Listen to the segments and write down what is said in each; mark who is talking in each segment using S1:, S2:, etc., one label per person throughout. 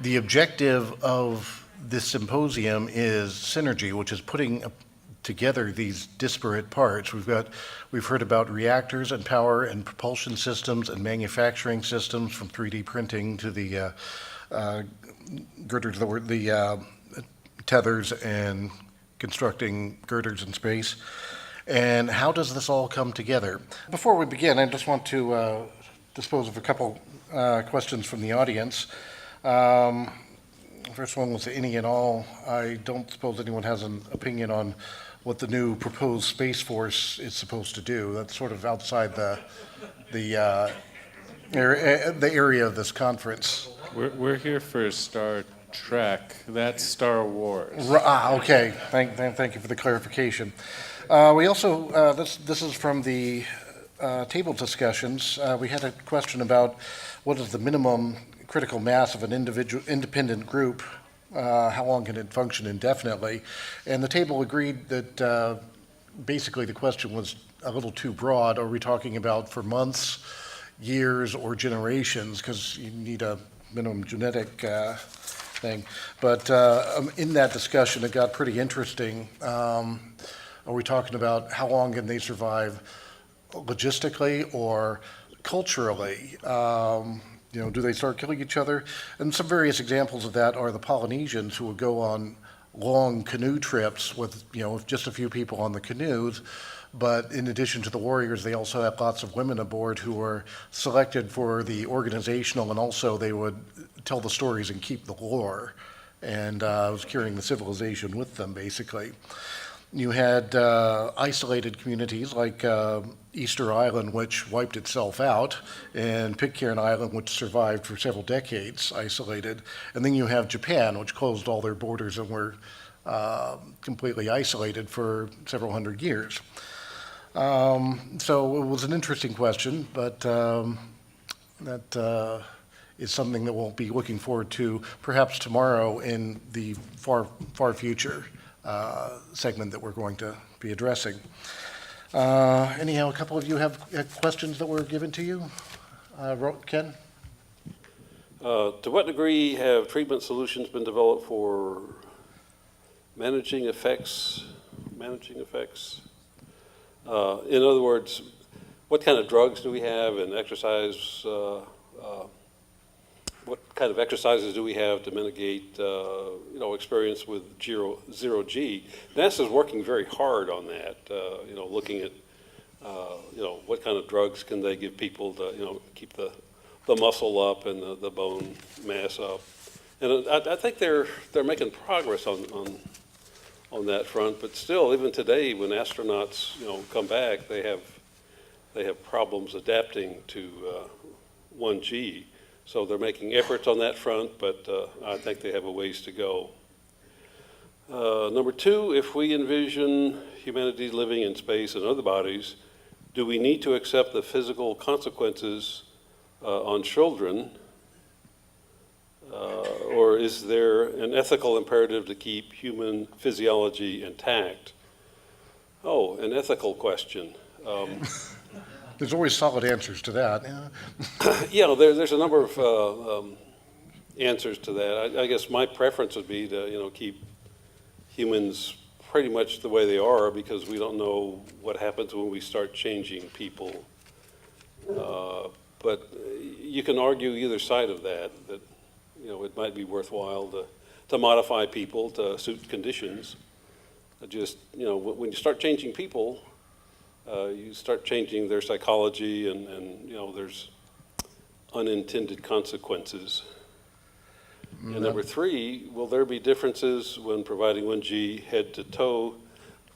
S1: The objective of this symposium is synergy, which is putting together these disparate parts. We've heard about reactors and power and propulsion systems and manufacturing systems, from 3D printing to the girders, the tethers, and constructing girders in space. And how does this all come together? Before we begin, I just want to dispose of a couple questions from the audience. First one was any and all. I don't suppose anyone has an opinion on what the new proposed Space Force is supposed to do. That's sort of outside the area of this conference.
S2: We're here for Star Trek. That's Star Wars.
S1: Okay. Thank you for the clarification. We also, this is from the table discussions. We had a question about what is the minimum critical mass of an independent group. How long can it function indefinitely? And the table agreed that basically the question was a little too broad. Are we talking about for months, years, or generations? Because you need a minimum genetic thing. But in that discussion, it got pretty interesting. Are we talking about how long can they survive logistically or culturally? Do they start killing each other? And some various examples of that are the Polynesians, who would go on long canoe trips with, just a few people on the canoes. But in addition to the warriors, they also had lots of women aboard who were selected for the organizational, and also they would tell the stories and keep the lore. And was carrying the civilization with them, basically. You had isolated communities like Easter Island, which wiped itself out, and Pitcairn Island, which survived for several decades, isolated. And then you have Japan, which closed all their borders and were completely isolated for several hundred years. So it was an interesting question, but that is something that we'll be looking forward to perhaps tomorrow in the far future segment that we're going to be addressing. Anyhow, a couple of you have questions that were given to you. Ken?
S3: To what degree have treatment solutions been developed for managing effects? In other words, what kind of drugs do we have, and exercise? What kind of exercises do we have to mitigate, experience with zero G? NASA's working very hard on that. Looking at, what kind of drugs can they give people to, keep the muscle up and the bone mass up. And I think they're making progress on that front. But still, even today, when astronauts, come back, they have problems adapting to 1G. So they're making efforts on that front, but I think they have a ways to go. Number two, if we envision humanity living in space and other bodies, do we need to accept the physical consequences on children, or is there an ethical imperative to keep human physiology intact? Oh, an ethical question.
S1: There's always solid answers to that.
S3: Yeah, there's a number of answers to that. I guess my preference would be to, keep humans pretty much the way they are, because we don't know what happens when we start changing people. But you can argue either side of that it might be worthwhile to modify people to suit conditions. Just, when you start changing people, you start changing their psychology, and there's unintended consequences. Mm-hmm. And number three, will there be differences when providing 1G head to toe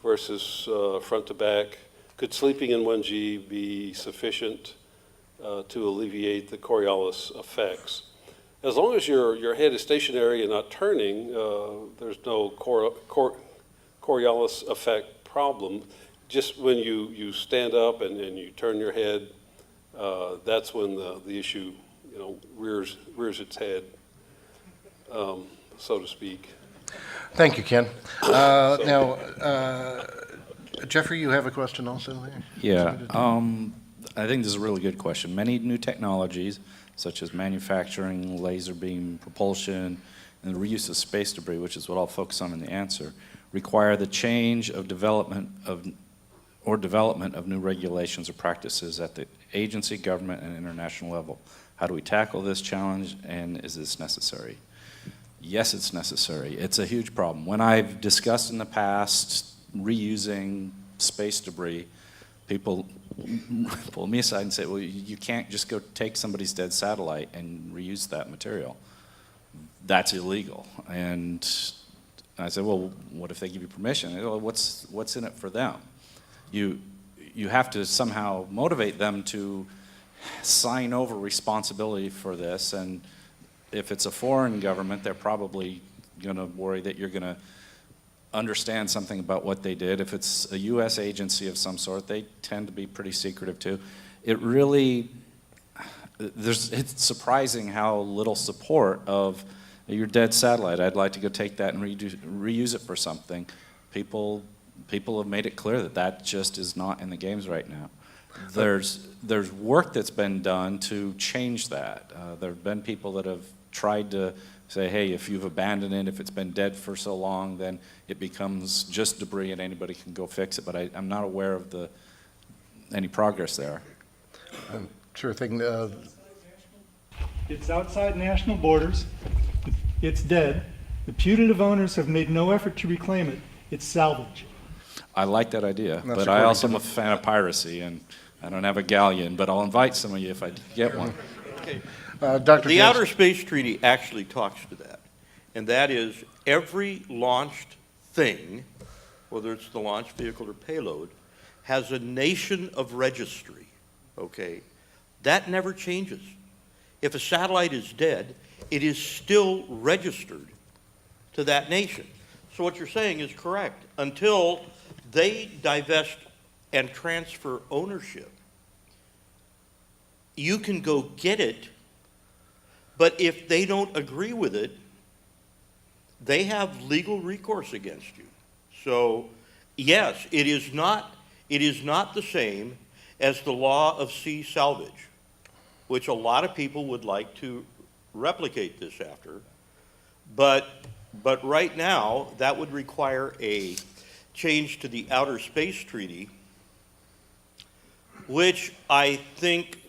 S3: versus front to back? Could sleeping in 1G be sufficient to alleviate the Coriolis effects? As long as your head is stationary and not turning, there's no Coriolis effect problem. Just when you stand up and you turn your head, that's when the issue, rears its head, so to speak.
S1: Thank you, Ken. Now, Jeffrey, you have a question also there?
S4: Yeah. I think this is a really good question. Many new technologies, such as manufacturing, laser beam propulsion, and the reuse of space debris, which is what I'll focus on in the answer, require the change of development of new regulations or practices at the agency, government, and international level. How do we tackle this challenge, and is this necessary? Yes, it's necessary. It's a huge problem. When I've discussed in the past reusing space debris, people pull me aside and say, well, you can't just go take somebody's dead satellite and reuse that material. That's illegal. And I said, well, what if they give you permission? Well, what's in it for them? You have to somehow motivate them to sign over responsibility for this, and if it's a foreign government, they're probably going to worry that you're going to understand something about what they did. If it's a U.S. agency of some sort, they tend to be pretty secretive too. It really, it's surprising how little support of your dead satellite. I'd like to go take that and reuse it for something. People have made it clear that that just is not in the games right now. There's work that's been done to change that. There have been people that have tried to say, hey, if you've abandoned it, if it's been dead for so long, then it becomes just debris and anybody can go fix it. But I'm not aware of any progress there.
S1: Sure thing.
S5: It's outside national borders. It's dead. The putative owners have made no effort to reclaim it. It's salvage.
S4: I like that idea,
S1: That's
S4: but I also am a fan of piracy, and I don't have a galleon, but I'll invite some of you if I get one.
S6: Okay.
S1: Dr.
S6: The
S1: James-
S6: Outer Space Treaty actually talks to that, and that is every launched thing, whether it's the launch vehicle or payload, has a nation of registry, okay? That never changes. If a satellite is dead, it is still registered to that nation. So what you're saying is correct. Until they divest and transfer ownership, you can go get it, but if they don't agree with it, they have legal recourse against you. So, yes, it is not the same as the law of sea salvage, which a lot of people would like to replicate this after. But right now, that would require a change to the Outer Space Treaty, which I think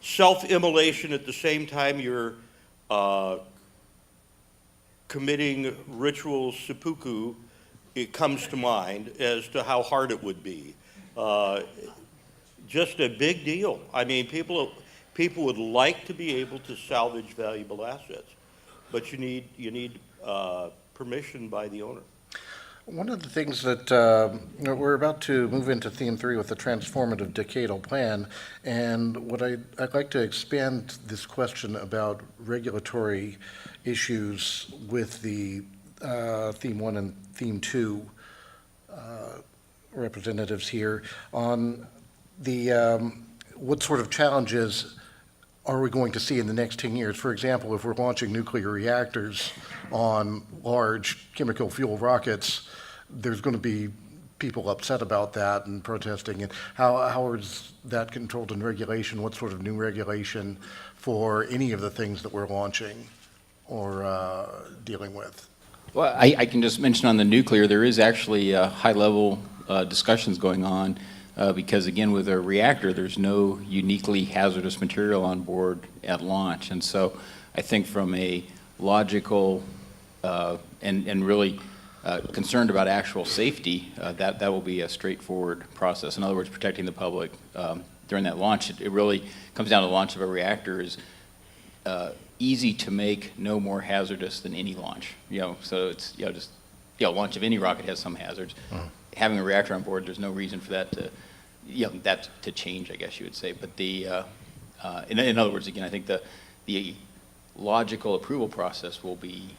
S6: self-immolation at the same time you're committing ritual seppuku, it comes to mind as to how hard it would be. Just a big deal. I mean, people would like to be able to salvage valuable assets, but you need permission by the owner.
S1: One of the things that we're about to move into theme 3 with the transformative decadal plan, and what I'd like to expand this question about regulatory issues with the theme 1 and theme 2 representatives here on the what sort of challenges are we going to see in the next 10 years? For example, if we're launching nuclear reactors on large chemical fuel rockets, there's going to be people upset about that and protesting. And how is that controlled in regulation? What sort of new regulation for any of the things that we're launching or dealing with?
S7: Well, I can just mention on the nuclear, there is actually high-level discussions going on because, again, with a reactor, there's no uniquely hazardous material on board at launch. And so I think from a logical and really concerned about actual safety, that will be a straightforward process. In other words, protecting the public during that launch. It really comes down to the launch of a reactor is easy to make, no more hazardous than any launch. So it's just launch of any rocket has some hazards. Having a reactor on board, there's no reason for that to change, I guess you would say. But in other words, again, I think the logical approval process will be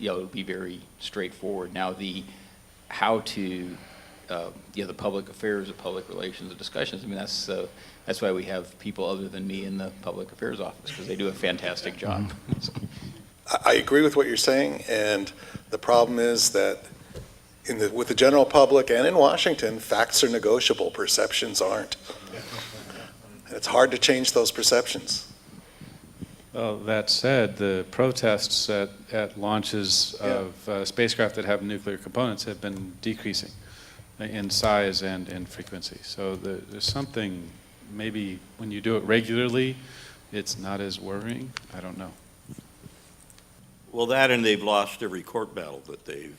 S7: it'll be very straightforward. Now the public affairs, the public relations, the discussions. I mean that's why we have people other than me in the public affairs office, because they do a fantastic job.
S8: I agree with what you're saying, and the problem is that with the general public and in Washington, facts are negotiable, perceptions aren't. And it's hard to change those perceptions.
S2: Well, that said, the protests at launches of spacecraft that have nuclear components have been decreasing in size and in frequency. So there's something, maybe when you do it regularly, it's not as worrying. I don't know.
S6: Well, that and they've lost every court battle that they've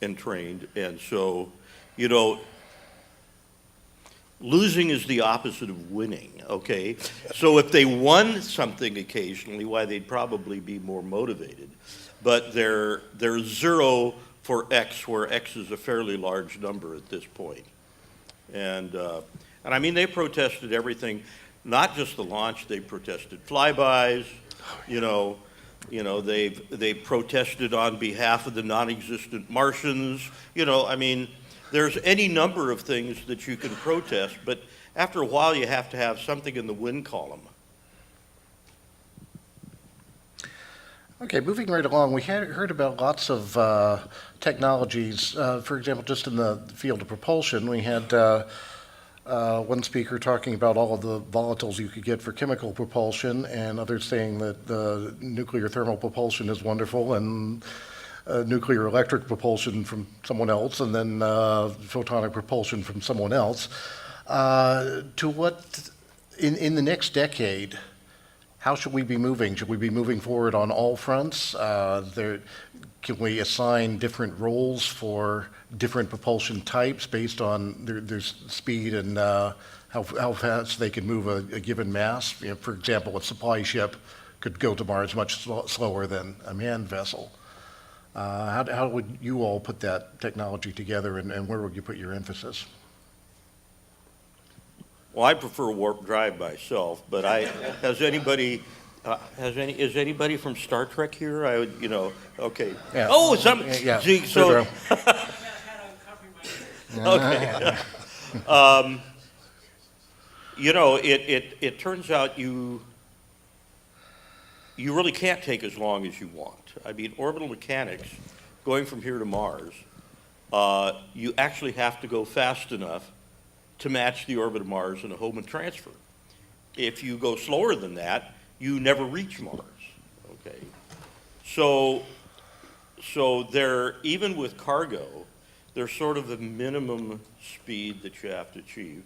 S6: entrained. And so, you know, losing is the opposite of winning, okay? So if they won something occasionally, why, they'd probably be more motivated. But they're zero for X, where X is a fairly large number at this point. And I mean, they protested everything, not just the launch, they protested flybys, you know, they protested on behalf of the non-existent Martians, you know, I mean, there's any number of things that you can protest, but after a while you have to have something in the win column.
S1: Okay, moving right along, we had heard about lots of technologies. For example, just in the field of propulsion, we had one speaker talking about all of the volatiles you could get for chemical propulsion, and others saying that the nuclear thermal propulsion is wonderful, and nuclear electric propulsion from someone else, and then photonic propulsion from someone else. To what, in the next decade, how should we be moving? Should we be moving forward on all fronts? Can we assign different roles for different propulsion types based on their speed and how fast they can move a given mass? You know, for example, a supply ship could go to Mars much slower than a manned vessel. How would you all put that technology together, and where would you put your emphasis?
S6: Well, I prefer warp drive myself, but is anybody from Star Trek here? I would, you know, okay.
S1: Yeah.
S6: Oh,
S1: Yeah,
S6: gee, so, okay. You know, it turns out you really can't take as long as you want. I mean, orbital mechanics, going from here to Mars, you actually have to go fast enough to match the orbit of Mars in a Hohmann transfer. If you go slower than that, you never reach Mars, okay? So there, even with cargo, there's sort of a minimum speed that you have to achieve.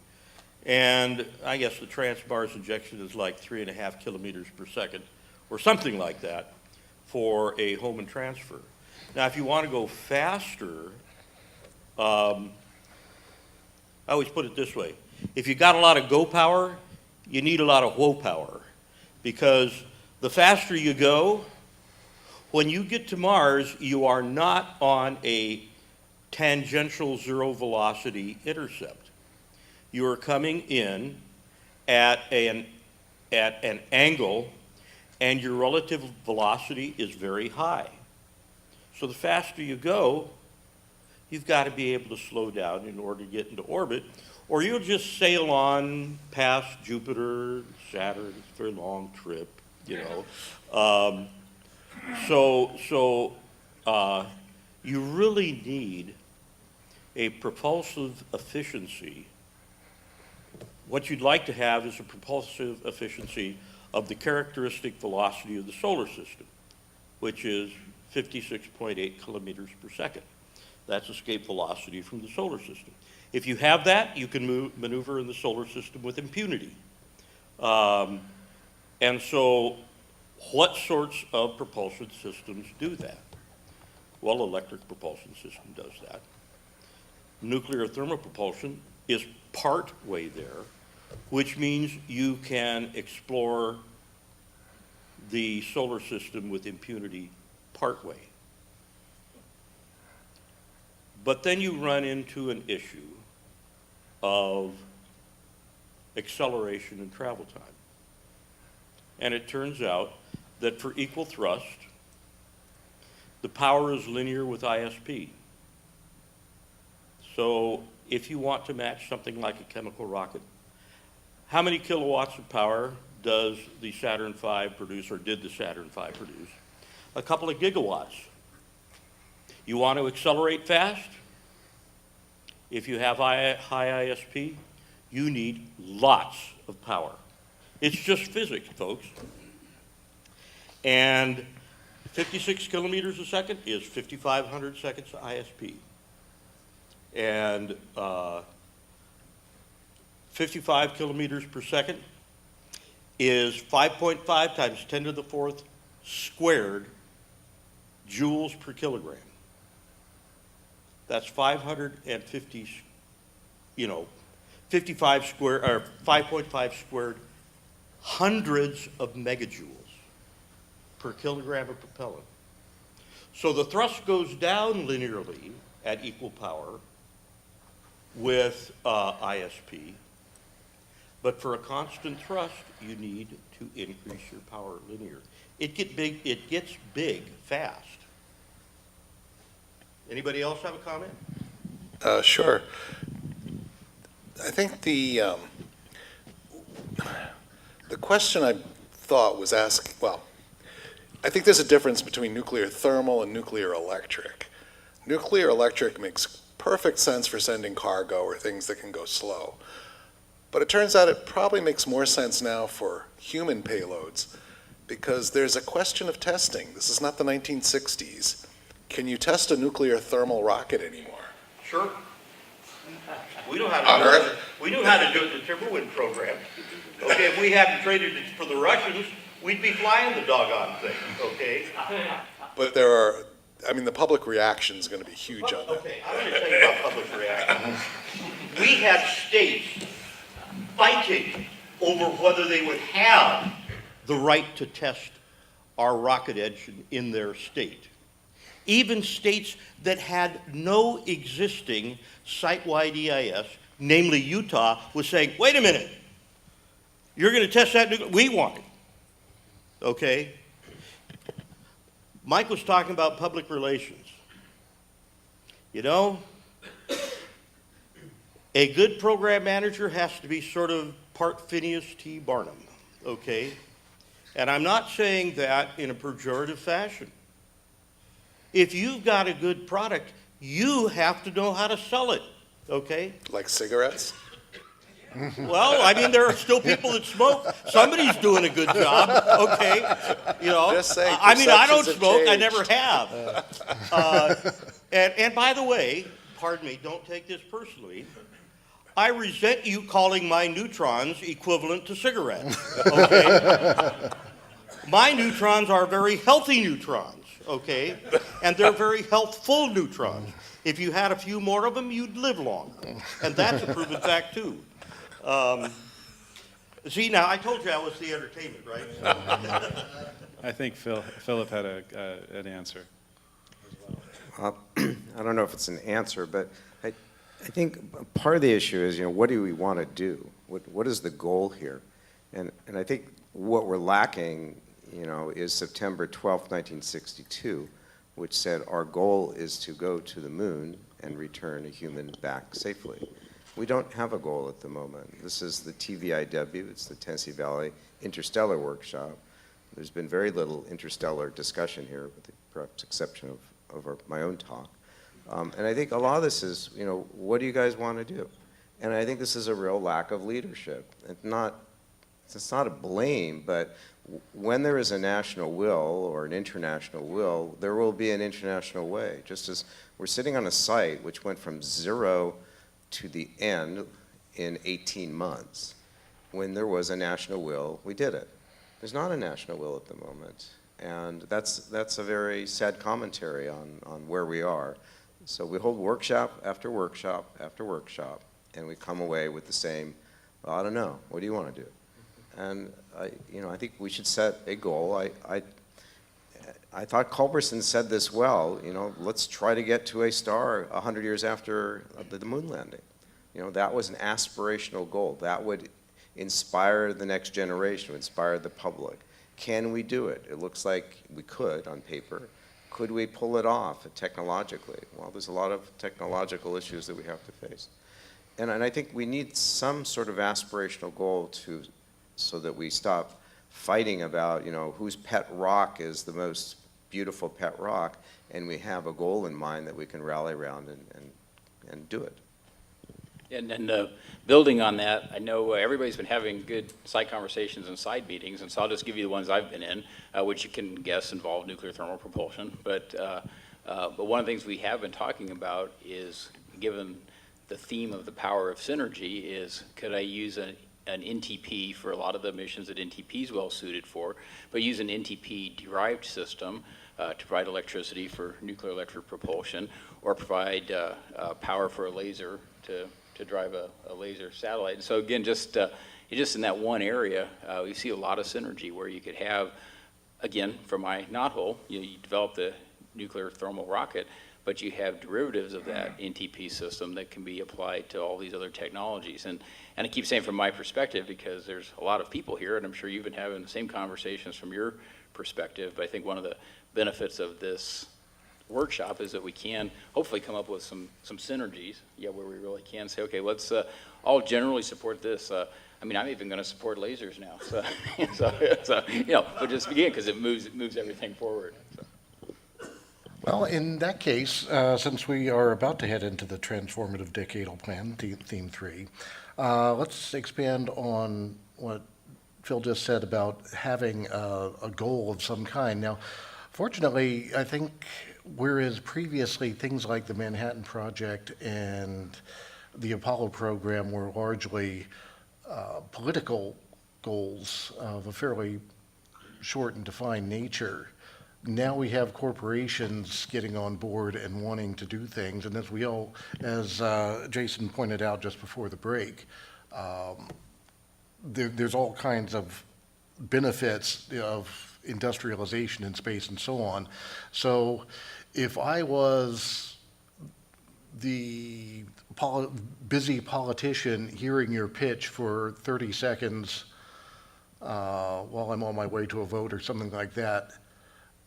S6: And I guess the trans-Mars injection is like 3.5 kilometers per second, or something like that, for a Hohmann transfer. Now, if you want to go faster, I always put it this way. If you got a lot of go power, you need a lot of whoa power. Because the faster you go, when you get to Mars, you are not on a tangential zero velocity intercept. You are coming in at an angle, and your relative velocity is very high. So the faster you go, you've got to be able to slow down in order to get into orbit, or you'll just sail on past Jupiter, Saturn. It's a very long trip, you know. So you really need a propulsive efficiency. What you'd like to have is a propulsive efficiency of the characteristic velocity of the solar system, which is 56.8 kilometers per second. That's escape velocity from the solar system. If you have that, you can maneuver in the solar system with impunity. And so what sorts of propulsion systems do that? Well, electric propulsion system does that. Nuclear thermal propulsion is part way there, which means you can explore the solar system with impunity part way. But then you run into an issue of acceleration and travel time. And it turns out that for equal thrust, the power is linear with ISP. So if you want to match something like a chemical rocket, how many kilowatts of power does the Saturn V produce, or did the Saturn V produce? A couple of gigawatts. You want to accelerate fast? If you have high ISP, you need lots of power. It's just physics, folks. And 56 kilometers a second is 5,500 seconds ISP. And 55 kilometers per second is 5.5 times 10 to the fourth squared joules per kilogram. That's 550, 55 square, or 5.5 squared hundreds of megajoules per kilogram of propellant. So the thrust goes down linearly at equal power with ISP, but for a constant thrust, you need to increase your power linear. It gets big fast. Anybody else have a comment?
S8: Sure. I think the question I thought was asked, well, I think there's a difference between nuclear thermal and nuclear electric. Nuclear electric makes perfect sense for sending cargo or things that can go slow. But it turns out it probably makes more sense now for human payloads because there's a question of testing. This is not the 1960s. Can you test a nuclear thermal rocket anymore?
S6: Sure. We know how to do it. We knew how to do it in the Timberwind program. Okay, if we hadn't traded it for the Russians, we'd be flying the doggone thing, okay?
S8: But there are, I mean, the public reaction is going to be huge on that.
S6: Okay, I'm going to tell you about public reaction. We had states fighting over whether they would have the right to test our rocket engine in their state. Even states that had no existing site-wide EIS, namely Utah, was saying, wait a minute, you're going to test that nuclear? We want it. Okay? Mike was talking about public relations. You know, a good program manager has to be sort of part Phineas T. Barnum, okay? And I'm not saying that in a pejorative fashion. If you've got a good product, you have to know how to sell it, okay?
S8: Like cigarettes?
S6: Well, I mean, there are still people that smoke. Somebody's doing a good job, okay? You know,
S8: Just saying,
S6: I mean, I don't
S8: perceptions have
S6: smoke. I
S8: changed.
S6: never have. And by the way, pardon me, don't take this personally. I resent you calling my neutrons equivalent to cigarettes, okay? My neutrons are very healthy neutrons, okay? And they're very healthful neutrons. If you had a few more of them, you'd live longer. And that's a proven fact, too. See, now, I told you I was the entertainment, right?
S2: I think Philip had an answer.
S9: I don't know if it's an answer, but I think part of the issue is, what do we want to do? What is the goal here? And I think what we're lacking, is September 12th, 1962, which said our goal is to go to the moon and return a human back safely. We don't have a goal at the moment. This is the TVIW, it's the Tennessee Valley Interstellar Workshop. There's been very little interstellar discussion here, with the perhaps exception of my own talk. And I think a lot of this is, what do you guys want to do? And I think this is a real lack of leadership. It's not a blame, but when there is a national will or an international will, there will be an international way. Just as we're sitting on a site which went from 0 to the end in 18 months. When there was a national will, we did it. There's not a national will at the moment. And that's a very sad commentary on where we are. So we hold workshop after workshop after workshop, and we come away with the same, well, I don't know, what do you want to do? And I think we should set a goal. I thought Culberson said this well, let's try to get to a star 100 years after the moon landing. That was an aspirational goal. That would inspire the next generation, inspire the public. Can we do it? It looks like we could on paper. Could we pull it off technologically? Well, there's a lot of technological issues that we have to face. And I think we need some sort of aspirational goal so that we stop fighting about, whose pet rock is the most beautiful pet rock, and we have a goal in mind that we can rally around and do it.
S7: And building on that, I know everybody's been having good side conversations and side meetings, and so I'll just give you the ones I've been in, which you can guess involve nuclear thermal propulsion. But one of the things we have been talking about is, given the theme of the power of synergy, is could I use an NTP for a lot of the missions that NTP is well suited for, but use an NTP-derived system to provide electricity for nuclear electric propulsion, or provide power for a laser to drive a laser satellite. And so again, just in that one area, we see a lot of synergy where you could have, again, from my knothole, you develop the nuclear thermal rocket, but you have derivatives of that NTP system that can be applied to all these other technologies. And I keep saying from my perspective, because there's a lot of people here, and I'm sure you've been having the same conversations from your perspective, but I think one of the benefits of this workshop is that we can hopefully come up with some synergies, where we really can say, okay, let's all generally support this. I mean, I'm even going to support lasers now, so but just begin, because it moves everything forward. So.
S1: Well, in that case, since we are about to head into the transformative decadal plan, theme 3, let's expand on what Phil just said about having a goal of some kind. Now, fortunately, I think whereas previously things like the Manhattan Project and the Apollo program were largely political goals of a fairly short and defined nature, now we have corporations getting on board and wanting to do things. And as Jason pointed out just before the break, there's all kinds of benefits of industrialization in space and so on. So if I was the busy politician hearing your pitch for 30 seconds while I'm on my way to a vote or something like that,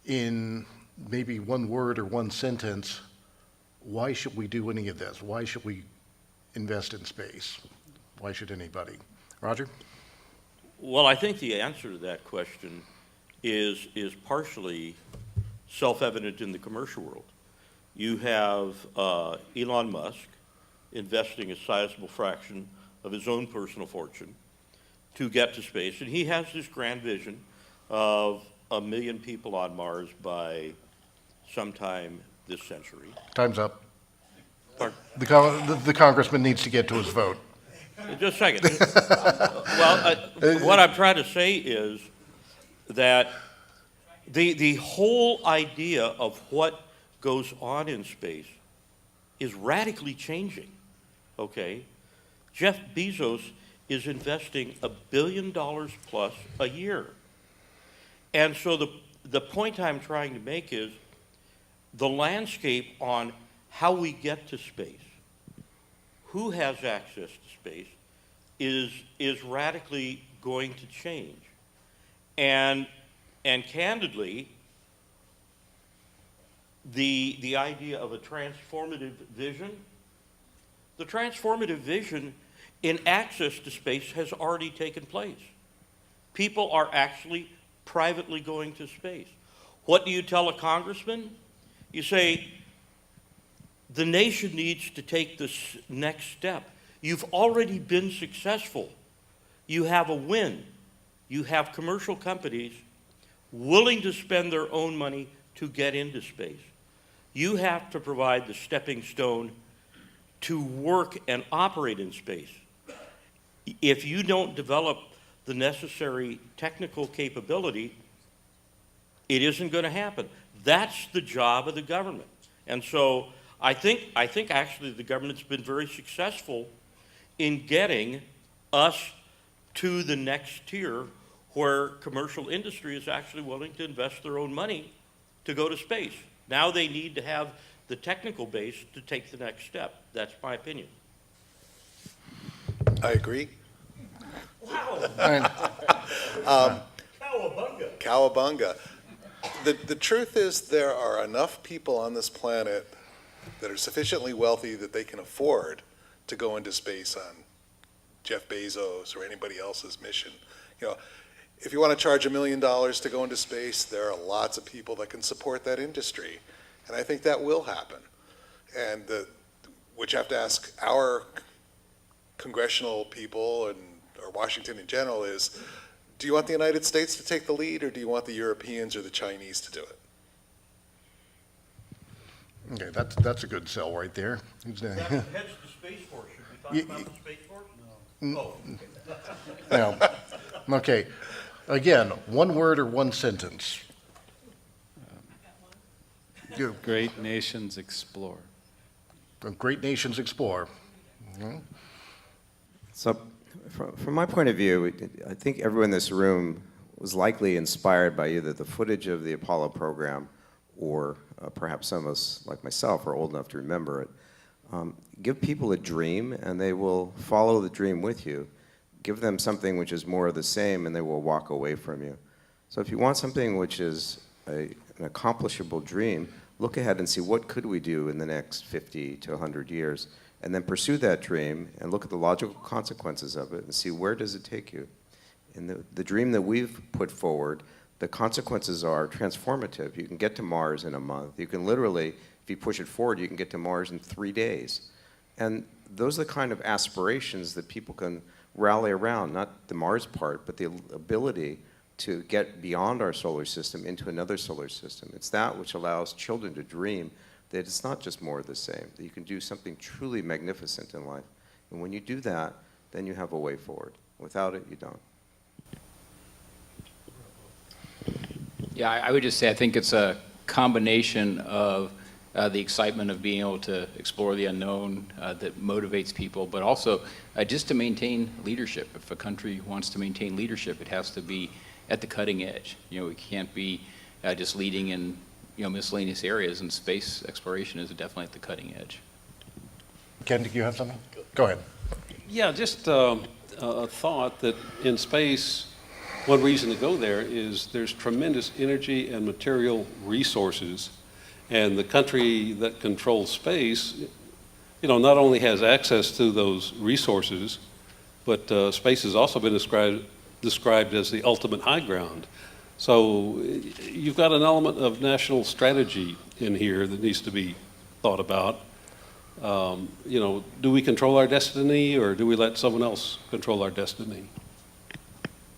S1: in maybe one word or one sentence, why should we do any of this? Why should we invest in space? Why should anybody? Roger?
S6: Well, I think the answer to that question is partially self-evident in the commercial world. You have Elon Musk investing a sizable fraction of his own personal fortune to get to space, and he has this grand vision of 1 million people on Mars by sometime this century.
S1: Time's up.
S6: Pardon?
S1: The congressman needs to get to his vote.
S6: Just a second. What I'm trying to say is that the whole idea of what goes on in space is radically changing, okay? Jeff Bezos is investing $1 billion plus a year. And so the point I'm trying to make is the landscape on how we get to space, who has access to space, is radically going to change. And candidly, the idea of a transformative vision, the transformative vision in access to space has already taken place. People are actually privately going to space. What do you tell a congressman? You say, the nation needs to take this next step. You've already been successful. You have a win. You have commercial companies willing to spend their own money to get into space. You have to provide the stepping stone to work and operate in space. If you don't develop the necessary technical capability, it isn't going to happen. That's the job of the government. And so I think actually the government's been very successful in getting us to the next tier where commercial industry is actually willing to invest their own money to go to space. Now they need to have the technical base to take the next step. That's my opinion.
S8: I agree.
S6: Cowabunga.
S8: Cowabunga. The truth is there are enough people on this planet that are sufficiently wealthy that they can afford to go into space on Jeff Bezos or anybody else's mission. You know, If you want to charge $1 million to go into space, there are lots of people that can support that industry. And I think that will happen. And what you have to ask our congressional people or Washington in general is, do you want the United States to take the lead, or do you want the Europeans or the Chinese to do it?
S1: Okay, that's a good sell right there.
S6: That's the heads of the Space Force. Should we talk about the Space Force? No. Oh.
S1: Now, okay, again, one word or one sentence.
S2: Great nations explore.
S1: Great nations explore.
S9: So, from my point of view, I think everyone in this room was likely inspired by either the footage of the Apollo program or perhaps some of us, like myself, are old enough to remember it. Give people a dream, and they will follow the dream with you. Give them something which is more of the same, and they will walk away from you. So if you want something which is an accomplishable dream, look ahead and see what could we do in the next 50 to 100 years, and then pursue that dream and look at the logical consequences of it and see where does it take you. In the dream that we've put forward, the consequences are transformative. You can get to Mars in a month. You can literally, if you push it forward, you can get to Mars in 3 days. And those are the kind of aspirations that people can rally around, not the Mars part, but the ability to get beyond our solar system into another solar system. It's that which allows children to dream that it's not just more of the same, that you can do something truly magnificent in life. And when you do that, then you have a way forward. Without it, you don't.
S7: Yeah, I would just say I think it's a combination of the excitement of being able to explore the unknown that motivates people, but also just to maintain leadership. If a country wants to maintain leadership, it has to be at the cutting edge. You know, we can't be just leading in miscellaneous areas, and space exploration is definitely at the cutting edge.
S1: Ken, do you have something? Go ahead.
S3: Yeah, just a thought that in space, one reason to go there is there's tremendous energy and material resources, and the country that controls space, not only has access to those resources, but space has also been described as the ultimate high ground. So you've got an element of national strategy in here that needs to be thought about. Do we control our destiny, or do we let someone else control our destiny?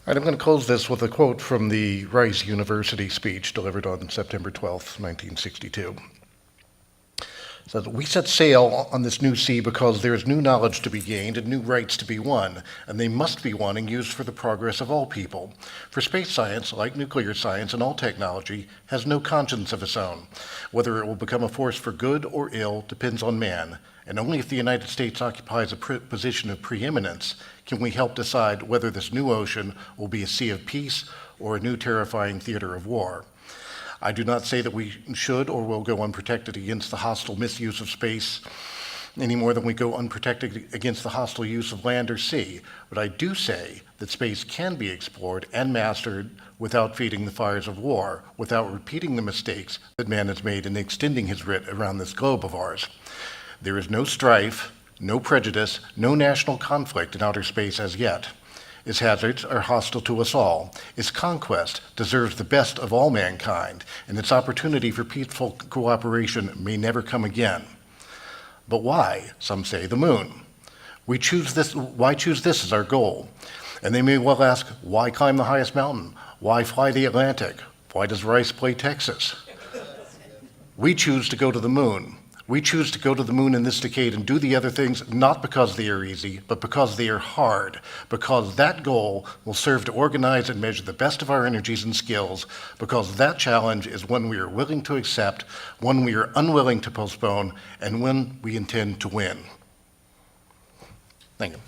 S1: All right, I'm going to close this with a quote from the Rice University speech delivered on September 12th, 1962. It says, "We set sail on this new sea because there is new knowledge to be gained and new rights to be won, and they must be won and used for the progress of all people. For space science, like nuclear science and all technology, has no conscience of its own. Whether it will become a force for good or ill depends on man, and only if the United States occupies a position of preeminence can we help decide whether this new ocean will be a sea of peace or a new terrifying theater of war. I do not say that we should or will go unprotected against the hostile misuse of space any more than we go unprotected against the hostile use of land or sea, but I do say that space can be explored and mastered without feeding the fires of war, without repeating the mistakes that man has made in extending his writ around this globe of ours. There is no strife, no prejudice, no national conflict in outer space as yet. Its hazards are hostile to us all. Its conquest deserves the best of all mankind, and its opportunity for peaceful cooperation may never come again. But why? Some say the moon. Why choose this as our goal? And they may well ask, why climb the highest mountain? Why fly the Atlantic? Why does Rice play Texas? We choose to go to the moon. We choose to go to the moon in this decade and do the other things not because they are easy, but because they are hard, because that goal will serve to organize and measure the best of our energies and skills, because that challenge is one we are willing to accept, one we are unwilling to postpone, and one we intend to win. Thank you.